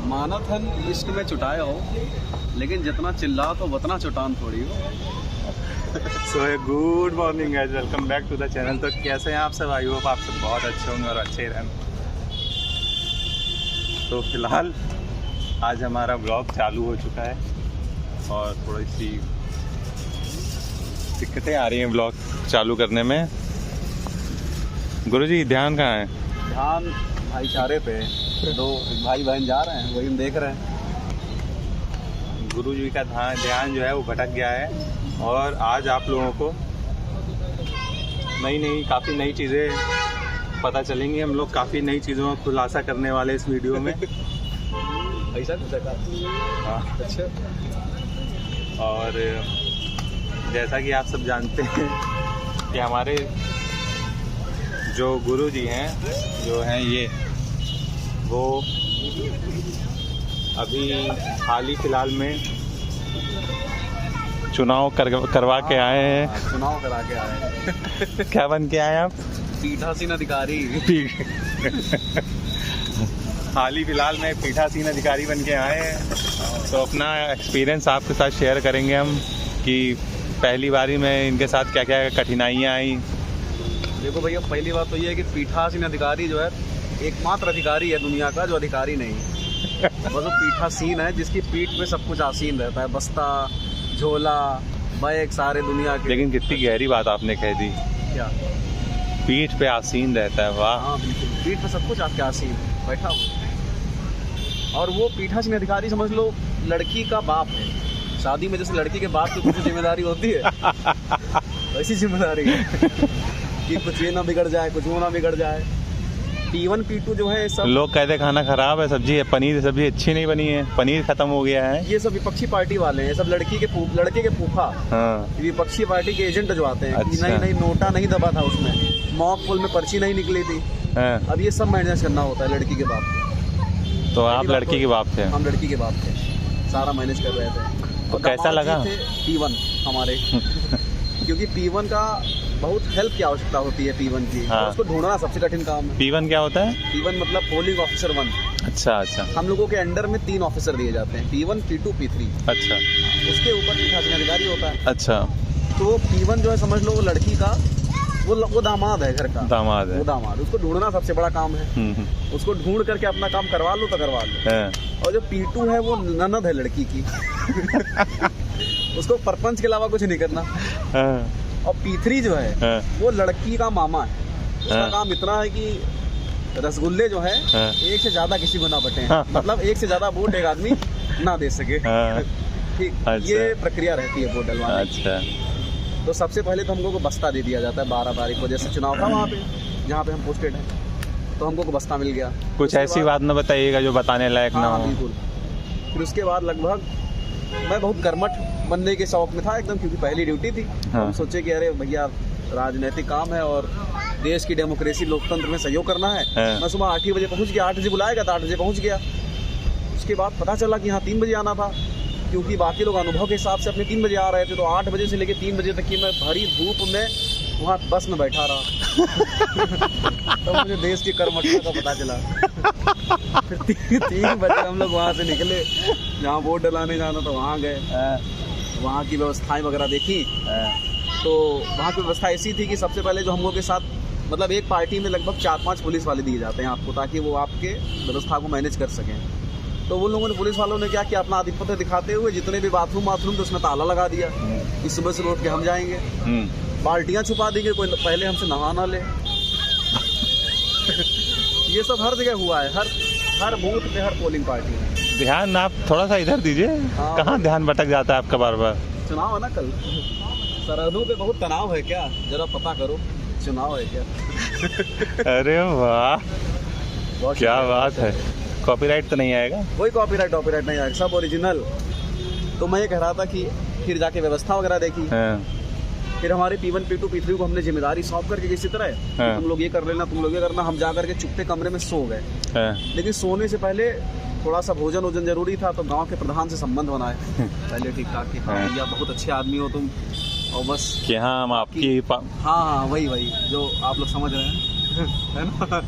मानथन इश्क में चुटाए हो, लेकिन जितना चिल्ला तो उतना चुटान थोड़ी हो। So good morning guys, welcome back to the channel. तो कैसे हैं आप सब? आई होप आप सब बहुत अच्छे होंगे और अच्छे रहें। तो फिलहाल आज हमारा ब्लॉग चालू हो चुका है और थोड़ी सी दिक्कतें आ रही हैं ब्लॉग चालू करने में। गुरुजी ध्यान कहाँ है? ध्यान भाईचारे पे, दो भाई बहन जा रहे हैं, वही हम देख रहे हैं। गुरुजी का ध्यान जो है वो भटक गया है और आज आप लोगों को काफ़ी नई चीज़ें पता चलेंगी। हम लोग काफ़ी नई चीज़ों का खुलासा करने वाले इस वीडियो में। ऐसा कुछ है? हाँ, अच्छा। और जैसा कि आप सब जानते हैं कि हमारे जो गुरुजी हैं जो हैं ये वो अभी हाल ही फिलहाल में चुनाव करवा के आए हैं। चुनाव करा के आए हैं। क्या बन के आए आप? पीठासीन अधिकारी। हाल ही फिलहाल में पीठासीन अधिकारी बन के आए हैं। तो अपना एक्सपीरियंस आपके साथ शेयर करेंगे हम कि पहली बारी में इनके साथ क्या क्या कठिनाइयाँ आई। देखो भैया, पहली बात तो ये है कि पीठासीन अधिकारी जो है एकमात्र अधिकारी है दुनिया का जो अधिकारी नहीं। बस वो पीठासीन है जिसकी पीठ पे सब कुछ आसीन रहता है, बस्ता, झोला, बैग, सारे दुनिया के। लेकिन कितनी गहरी बात आपने कह दी। क्या? पीठ पे आसीन रहता है। वाह। हाँ बिल्कुल, पीठ पे सब कुछ आपके आसीन बैठा हुआ। और वो पीठासीन अधिकारी समझ लो लड़की का बाप है। शादी में जैसे लड़की के बाप की कुछ जिम्मेदारी होती है, वैसी जिम्मेदारी है कि कुछ ये ना बिगड़ जाए, कुछ वो ना बिगड़ जाए। P1 P2 जो है सब लोग कहते खाना खराब है, सब्जी है, पनीर सब्जी अच्छी नहीं बनी है, पनीर खत्म हो गया है। ये सब विपक्षी पार्टी वाले हैं, सब लड़के के फूफा। हाँ। विपक्षी पार्टी के एजेंट जो आते हैं कि अच्छा। नहीं नोटा नहीं दबा था उसमें, मॉक पोल में पर्ची नहीं निकली थी। हाँ। अब ये सब मैनेज करना होता है लड़की के बाप को। तो आप लड़की के बाप थे? हम लड़की के बाप थे, सारा मैनेज कर रहे थे। तो कैसा लगा? P1 हमारे क्योंकि P1 का बहुत हेल्प की आवश्यकता होती है P1 की। हाँ। उसको ढूंढना सबसे कठिन काम है। P1 क्या होता है? P1 मतलब पोलिंग ऑफिसर 1। अच्छा अच्छा। हम लोगों के अंडर में 3 ऑफिसर दिए जाते हैं, P1 P2 P3। अच्छा। उसके ऊपर पीठासीन अधिकारी होता है। अच्छा। तो P1 जो है समझ लो वो लड़की का वो दामाद है, घर का दामाद है। वो दामाद, उसको ढूंढना सबसे बड़ा काम है। उसको ढूंढ करके अपना काम करवा लो तो करवा लो। और जो P2 है वो ननद है लड़की की। उसको परपंच के अलावा कुछ नहीं करना। और P3 जो है वो लड़की का मामा है। उसका काम इतना है कि रसगुल्ले जो है एक से ज्यादा किसी को ना बटे, मतलब एक से ज्यादा वोट एक आदमी ना दे सके। ठीक, ये प्रक्रिया रहती है वोट डलवाने। अच्छा। तो सबसे पहले तो हमको को बस्ता दे दिया जाता है 12 तारीख को, जैसे चुनाव था वहाँ पे जहाँ पे हम पोस्टेड हैं, तो हमको को बस्ता मिल गया। कुछ ऐसी बात ना बताइएगा जो बताने लायक ना हो। बिल्कुल। फिर उसके बाद लगभग मैं बहुत कर्मठ बनने के शौक में था एकदम, क्योंकि पहली ड्यूटी थी। हम सोचे कि अरे भैया राजनीतिक काम है और देश की डेमोक्रेसी लोकतंत्र में सहयोग करना है। मैं सुबह 8 ही बजे पहुँच गया, 8 बजे बुलाएगा तो 8 बजे पहुँच गया। उसके बाद पता चला कि यहाँ 3 बजे आना था, क्योंकि बाकी लोग अनुभव के हिसाब से अपने 3 बजे आ रहे थे। तो 8 बजे से लेकर 3 बजे तक की मैं भरी धूप में वहाँ बस में बैठा रहा। तो मुझे देश की कर्मठता का पता चला। फिर 3 बजे हम लोग वहाँ से निकले, जहाँ वोट डलाने जाना था वहाँ गए। वहाँ की व्यवस्थाएं वगैरह देखी। तो वहाँ की व्यवस्था ऐसी थी कि सबसे पहले जो हम लोग के साथ, मतलब एक पार्टी में लगभग 4-5 पुलिस वाले दिए जाते हैं आपको, ताकि वो आपके व्यवस्था को मैनेज कर सकें। तो वो लोगों ने, पुलिस वालों ने क्या किया, अपना आधिपत्य दिखाते हुए जितने भी बाथरूम तो उसमें ताला लगा दिया कि सुबह से लौट के हम जाएंगे। बाल्टियाँ छुपा दी कि कोई पहले हमसे नहा ना ले। ये सब हर जगह हुआ है, हर बूथ पे, हर पोलिंग पार्टी में। ध्यान आप थोड़ा सा इधर दीजिए। कहाँ ध्यान भटक जाता है आपका बार बार? चुनाव है ना कल, सरहदों पे बहुत तनाव है क्या, जरा पता करो, चुनाव है क्या। अरे वाह, क्या बात है। कॉपीराइट तो नहीं आएगा? कोई कॉपीराइट नहीं आएगा, सब ओरिजिनल। तो मैं ये कह रहा था कि फिर जाके व्यवस्था वगैरह देखी। फिर हमारे P1 P2 P3 को हमने जिम्मेदारी सौंप करके किसी तरह तुम लोग ये कर लेना, तुम लोग ये करना। हम जा करके चुपते कमरे में सो गए। लेकिन सोने से पहले थोड़ा सा भोजन जरूरी था, तो गांव के प्रधान से संबंध बनाए पहले ठीक ठाक कि हाँ भैया बहुत अच्छे आदमी हो तुम, और बस कि हाँ हम आपकी हाँ वही जो आप लोग समझ रहे हैं है ना।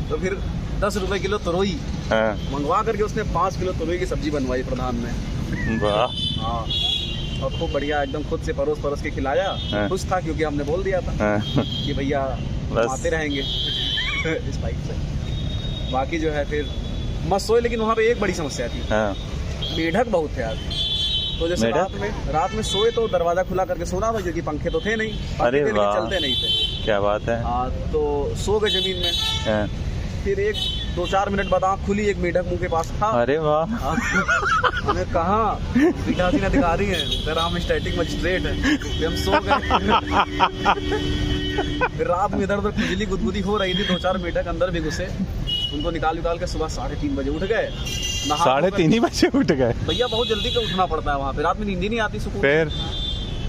तो फिर 10 रुपए किलो तरोई हाँ। मंगवा करके उसने 5 किलो तुरई की सब्जी बनवाई प्रधान में। वाह। हाँ, और खूब बढ़िया एकदम खुद से परोस के खिलाया। हाँ। खुश था क्योंकि हमने बोल दिया था हाँ। कि भैया बस। आते रहेंगे इस बाइक से। बाकी जो है फिर मस्त सोए, लेकिन वहाँ पे एक बड़ी समस्या थी, हाँ। मेढक बहुत थे आज। तो जैसे मेढक? रात में सोए तो दरवाजा खुला करके सोना था, क्योंकि पंखे तो थे नहीं, अरे पंखे थे लेकिन वाह। चलते नहीं थे। क्या बात है। हाँ, तो सो गए जमीन में। हाँ। फिर 2-4 मिनट बाद आँख खुली, एक मेढक मुंह के पास था। अरे वाह। हमें कहा पीठासीन अधिकारी है, फिर हम स्टैटिक मजिस्ट्रेट है, फिर हम सो गए। फिर रात में इधर उधर खुजली गुदगुदी हो रही थी, 2-4 मेढक अंदर भी घुसे, उनको निकाल के सुबह 3:30 बजे उठ गए। 3:30 बजे उठ गए। भैया बहुत जल्दी का उठना पड़ता है वहाँ पे, रात में नींद ही नहीं आती सुकून। फिर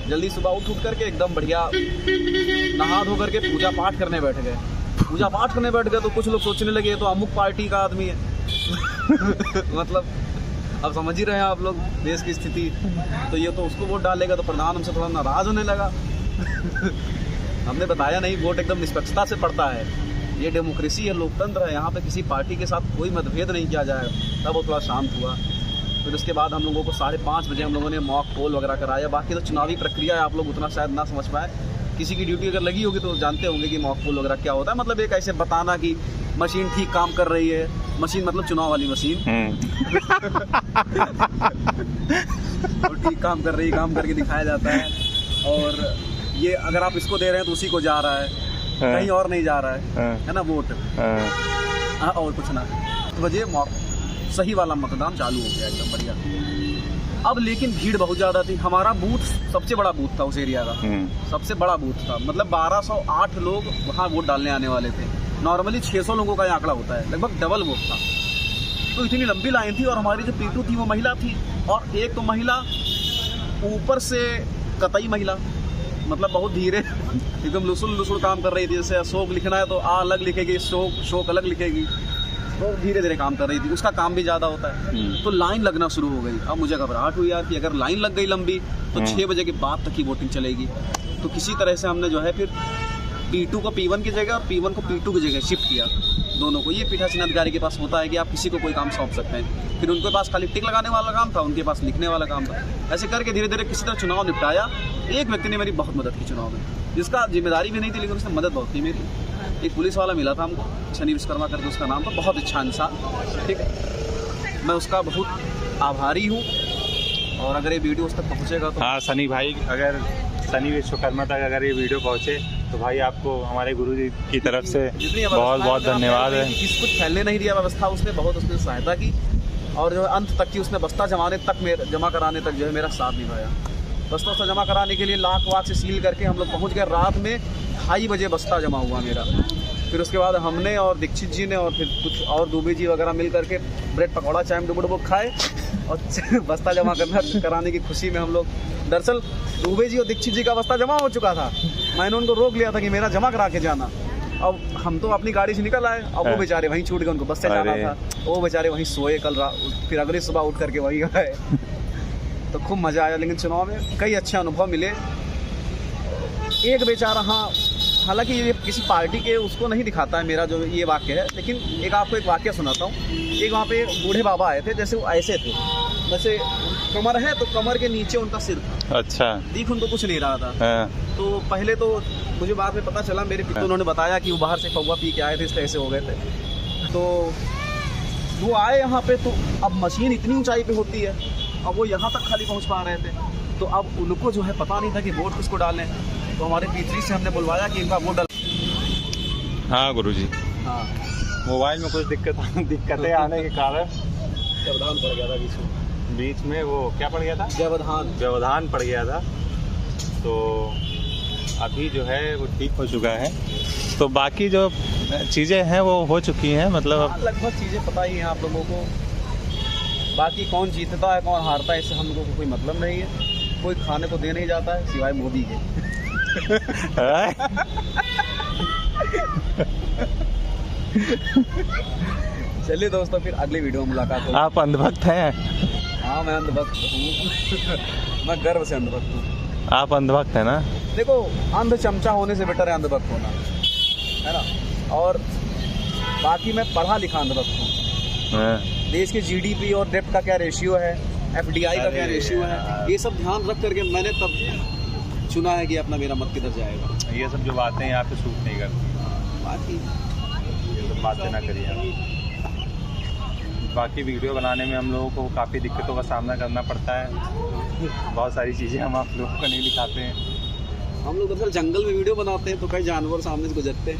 जल्दी सुबह उठ करके एकदम बढ़िया नहा धो करके पूजा पाठ करने बैठ गए। पूजा पाठ करने बैठ गए तो कुछ लोग सोचने लगे ये तो अमुक पार्टी का आदमी है। मतलब अब समझ ही रहे हैं आप लोग देश की स्थिति, तो ये तो उसको वोट डालेगा, तो प्रधान हमसे थोड़ा नाराज होने लगा। हमने बताया नहीं, वोट एकदम निष्पक्षता से पड़ता है, ये डेमोक्रेसी है, लोकतंत्र है, यहाँ पे किसी पार्टी के साथ कोई मतभेद नहीं किया जाएगा। तब वो थोड़ा शांत हुआ। फिर उसके बाद हम लोगों को 5:30 बजे हम लोगों ने मॉक पोल वगैरह कराया। बाकी तो चुनावी प्रक्रिया है, आप लोग उतना शायद ना समझ पाए, किसी की ड्यूटी अगर लगी होगी तो जानते होंगे कि मॉक पोल वगैरह क्या होता है। मतलब एक ऐसे बताना कि मशीन ठीक काम कर रही है, मशीन मतलब चुनाव वाली मशीन और ठीक काम कर रही है, काम करके दिखाया जाता है। और ये अगर आप इसको दे रहे हैं तो उसी को जा रहा है, कहीं और नहीं जा रहा है ना वोट। हाँ, और कुछ ना बजे सही वाला मतदान चालू हो गया एकदम बढ़िया। अब लेकिन भीड़ बहुत ज़्यादा थी। हमारा बूथ सबसे बड़ा बूथ था उस एरिया का, सबसे बड़ा बूथ था। मतलब 1208 लोग वहाँ वोट डालने आने वाले थे। नॉर्मली 600 लोगों का आंकड़ा होता है, लगभग डबल वोट था। तो इतनी लंबी लाइन थी, और हमारी जो पीटू थी वो महिला थी, और एक तो महिला ऊपर से कतई महिला, मतलब बहुत धीरे एकदम लुसुल काम कर रही थी। जैसे अशोक लिखना है तो आ अलग लिखेगी, शोक अलग लिखेगी, तो धीरे धीरे काम कर रही थी। उसका काम भी ज़्यादा होता है। तो लाइन लगना शुरू हो गई। अब मुझे घबराहट हुई यार कि अगर लाइन लग गई लंबी तो 6 बजे के बाद तक ही वोटिंग चलेगी। तो किसी तरह से हमने जो है फिर P2 को P1 की जगह और P1 को P2 की जगह शिफ्ट किया, दोनों को। ये पीठासीन अधिकारी के पास होता है कि आप किसी को कोई काम सौंप सकते हैं। फिर उनके पास खाली टिक लगाने वाला काम था, उनके पास लिखने वाला काम था। ऐसे करके धीरे धीरे किसी तरह चुनाव निपटाया। एक व्यक्ति ने मेरी बहुत मदद की चुनाव में, जिसका जिम्मेदारी भी नहीं थी, लेकिन उसने मदद बहुत की मेरी। एक पुलिस वाला मिला था हमको, शनि विश्वकर्मा करके उसका नाम था, बहुत अच्छा इंसान, ठीक है। मैं उसका बहुत आभारी हूँ, और अगर ये वीडियो उस तक पहुँचेगा तो हाँ सनी भाई, अगर शनि विश्वकर्मा तक अगर ये वीडियो पहुँचे तो भाई आपको हमारे गुरुजी की तरफ से बहुत बहुत धन्यवाद है। किसी कुछ फैलने नहीं दिया व्यवस्था, उसने बहुत उसने सहायता की, और जो अंत तक की उसने बस्ता जमा कराने तक जो है मेरा साथ निभाया। बस्ता जमा कराने के लिए लाख से सील करके हम लोग पहुँच गए। रात में 2:30 बजे बस्ता जमा हुआ मेरा। फिर उसके बाद हमने और दीक्षित जी ने और फिर कुछ और दुबे जी वगैरह मिल करके ब्रेड पकौड़ा चाय में डुबो खाए, और बस्ता जमा कराने की खुशी में हम लोग, दरअसल दुबे जी और दीक्षित जी का बस्ता जमा हो चुका था। मैंने उनको रोक लिया था कि मेरा जमा करा के जाना। अब हम तो अपनी गाड़ी से निकल आए, अब वो बेचारे वहीं छूट गए, उनको बस से जाना था, वो बेचारे वहीं सोए कल रात, फिर अगली सुबह उठ करके वहीं गए। तो खूब मज़ा आया। लेकिन चुनाव में कई अच्छे अनुभव मिले। एक बेचारा, हाँ, हालांकि ये किसी पार्टी के उसको नहीं दिखाता है मेरा जो ये वाक्य है, लेकिन एक आपको एक वाक्य सुनाता हूँ। एक वहाँ पे बूढ़े बाबा आए थे, जैसे वो ऐसे थे, जैसे कमर है तो कमर के नीचे उनका सिर था। अच्छा। दिख उनको कुछ नहीं रहा था। तो पहले तो मुझे बाद में पता चला, मेरे पिता उन्होंने बताया कि वो बाहर से पौवा पी के आए थे, इसलिए ऐसे हो गए थे। तो वो आए यहाँ पे, तो अब मशीन इतनी ऊंचाई पे होती है, अब वो यहाँ तक खाली पहुँच पा रहे थे। तो अब उनको जो है पता नहीं था कि वोट किसको डालें। तो हमारे P3 से हमने बुलवाया कि इनका वोट डाल। हाँ गुरुजी। हाँ, मोबाइल में कुछ दिक्कतें आने के कारण व्यवधान पड़ गया था बीच में वो क्या पड़ गया था, व्यवधान पड़ गया था। तो अभी जो है वो ठीक हो चुका है। तो बाकी जो चीज़ें हैं वो हो चुकी हैं, मतलब लगभग चीज़ें पता ही हैं आप लोगों को। बाकी कौन जीतता है कौन हारता है इससे हम लोगों को कोई मतलब नहीं है। कोई खाने को दे नहीं जाता है सिवाय मोदी के। चलिए दोस्तों, फिर अगली वीडियो में मुलाकात होगी। आप अंधभक्त हैं? हाँ, मैं अंधभक्त हूँ। मैं गर्व से अंधभक्त हूँ। आप अंधभक्त हैं ना? देखो, अंध चमचा होने से बेटर है अंधभक्त होना, है ना। और बाकी मैं पढ़ा लिखा अंधभक्त हूँ। हाँ। देश के जीडीपी और डेप्ट का क्या रेशियो है, एफडीआई का क्या रेशियो है, ये सब ध्यान रख करके मैंने तब चुना है कि अपना मेरा मत किधर जाएगा। ये सब जो बातें यहाँ पे सूट नहीं करती, बाकी ये सब बातें ना करिए आप। बाकी वीडियो बनाने में हम लोगों को काफ़ी दिक्कतों का सामना करना पड़ता है, बहुत सारी चीज़ें हम आप लोगों को नहीं दिखाते हैं। हम लोग दरअसल जंगल में वीडियो बनाते हैं तो कई जानवर सामने से गुजरते हैं।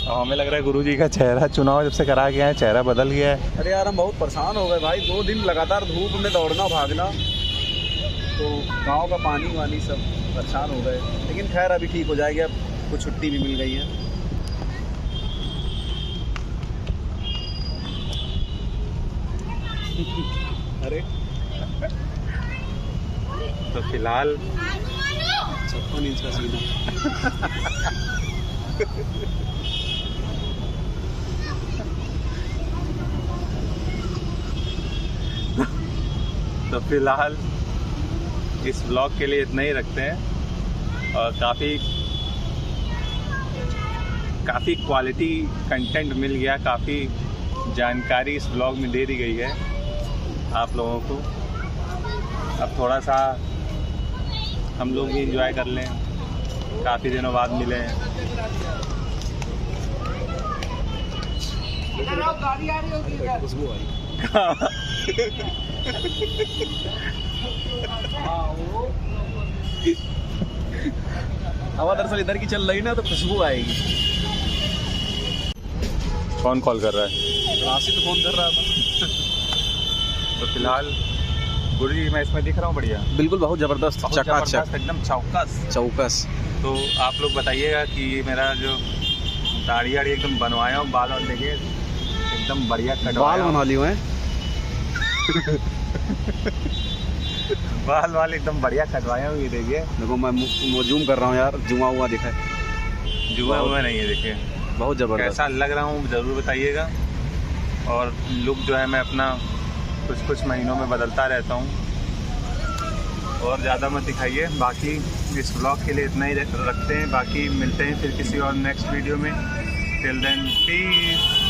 हमें लग रहा है गुरुजी का चेहरा चुनाव जब से करा गया है चेहरा बदल गया है। अरे यार हम बहुत परेशान हो गए भाई, 2 दिन लगातार धूप में दौड़ना भागना, तो गांव का पानी वानी सब परेशान हो गए। लेकिन खैर अभी ठीक हो जाएगा, अब कुछ छुट्टी भी मिल गई है। अरे तो फिलहाल 56 इंच का सीना। तो फिलहाल इस ब्लॉग के लिए इतना ही रखते हैं, और काफ़ी क्वालिटी कंटेंट मिल गया, काफ़ी जानकारी इस ब्लॉग में दे दी गई है आप लोगों को। अब थोड़ा सा हम लोग भी एंजॉय कर लें, काफ़ी दिनों बाद मिले हैं। खुशबू आई। हवा दरअसल इधर की चल रही ना, तो खुशबू आएगी। कौन कॉल कर रहा है? राशिद फोन कर रहा था। तो फिलहाल गुरुजी मैं इसमें दिख रहा हूँ बढ़िया, बिल्कुल बहुत जबरदस्त, चकाचक, एकदम चौकस। तो आप लोग बताइएगा कि ये मेरा जो दाढ़ी एकदम बनवाया हूँ, बाल और देखिए एकदम बढ़िया बाल बना लिए हैं। बाल एकदम बढ़िया कटवाया हूँ, ये देखिए। देखो मैं जूम कर रहा हूँ यार, जुआ हुआ दिखा है, जुआ हुआ नहीं है, देखिए बहुत जबरदस्त। कैसा लग रहा हूँ ज़रूर बताइएगा। और लुक जो है मैं अपना कुछ महीनों में बदलता रहता हूँ, और ज़्यादा मत दिखाइए। बाकी इस ब्लॉग के लिए इतना ही रखते हैं, बाकी मिलते हैं फिर किसी और नेक्स्ट वीडियो में। Till then piece.